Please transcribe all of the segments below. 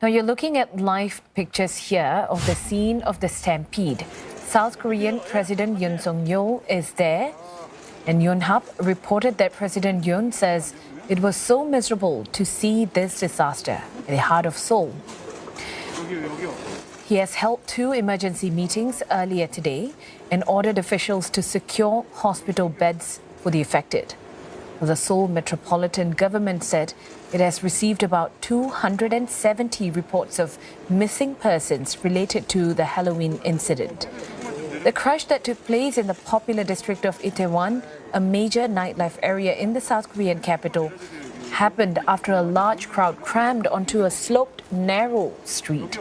Now you're looking at live pictures here of the scene of the stampede. South Korean President Yoon Suk-yeol is there, and Yonhap reported that President Yoon says it was so miserable to see this disaster in the heart of Seoul. He has held 2 emergency meetings earlier today and ordered officials to secure hospital beds for the affected. The Seoul Metropolitan Government said it has received about 270 reports of missing persons related to the Halloween incident. The crash that took place in the popular district of Itaewon, a major nightlife area in the South Korean capital, happened after a large crowd crammed onto a sloped, narrow street.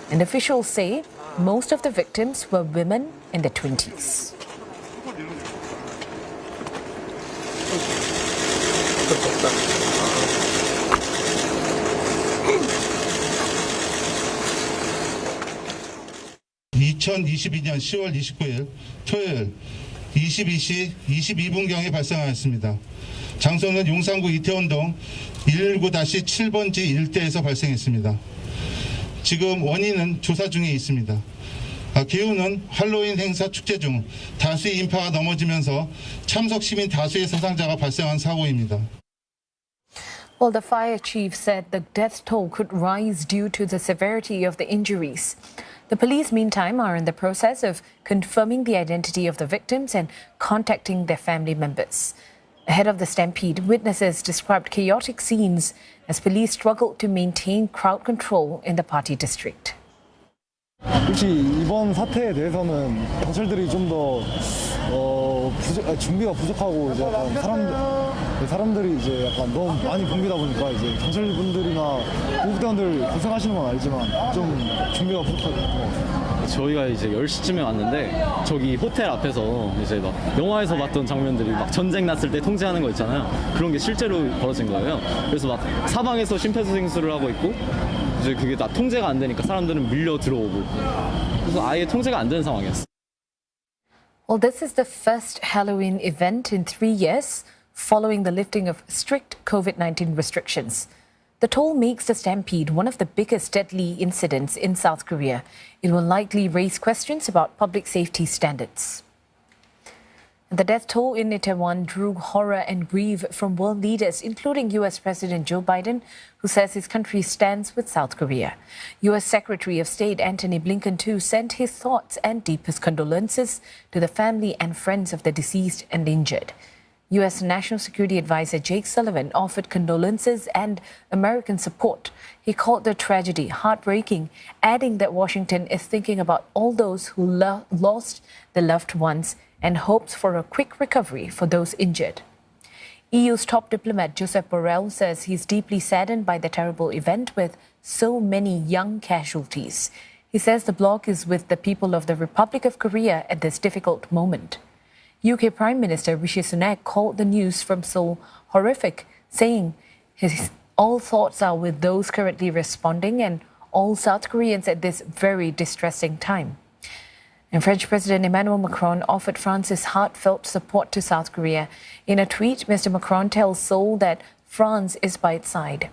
And officials say most of the victims were women in their 20s. (2022년 10월 29일) 토요일 22시 22분경에 발생하였습니다. 장소는 용산구 이태원동 119-7번지 일대에서 발생했습니다. 지금 원인은 조사 중에 있습니다. 기후는 할로윈 행사 축제 중 다수의 인파가 넘어지면서 참석 시민 다수의 사상자가 발생한 사고입니다. Well, the fire chief said the death toll could rise due to the severity of the injuries. The police, meantime, are in the process of confirming the identity of the victims and contacting their family members. Ahead of the stampede, witnesses described chaotic scenes as police struggled to maintain crowd control in the party district. 혹시 이번 사태에 대해서는 경찰들이 좀 더 준비가 부족하고 이제 약간 사람들이 이제 약간 너무 많이 붐비다 보니까 이제 경찰분들이나 구급대원들 고생하시는 건 알지만 좀 준비가 부족한 것 같아요. 저희가 이제 10시쯤에 왔는데 저기 호텔 앞에서 이제 막 영화에서 봤던 장면들이 막 전쟁 났을 때 통제하는 거 있잖아요. 그런 게 실제로 벌어진 거예요. 그래서 막 사방에서 심폐소생술을 하고 있고 이제 그게 다 통제가 안 되니까 사람들은 밀려 들어오고 그래서 아예 통제가 안 되는 상황이었어요. Well, this is the first Halloween event in 3 years following the lifting of strict COVID-19 restrictions. The toll makes the stampede one of the biggest deadly incidents in South Korea. It will likely raise questions about public safety standards. The death toll in Itaewon drew horror and grief from world leaders, including U.S. President Joe Biden, who says his country stands with South Korea. U.S. Secretary of State Antony Blinken, too, sent his thoughts and deepest condolences to the family and friends of the deceased and injured. U.S. National Security Advisor Jake Sullivan offered condolences and American support. He called the tragedy heartbreaking, adding that Washington is thinking about all those who lost their loved ones and hopes for a quick recovery for those injured. EU's top diplomat Josep Borrell says he's deeply saddened by the terrible event with so many young casualties. He says the bloc is with the people of the Republic of Korea at this difficult moment. UK Prime Minister Rishi Sunak called the news from Seoul horrific, saying all thoughts are with those currently responding and all South Koreans at this very distressing time. And French President Emmanuel Macron offered France's heartfelt support to South Korea. In a tweet, Mr. Macron tells Seoul that France is by its side.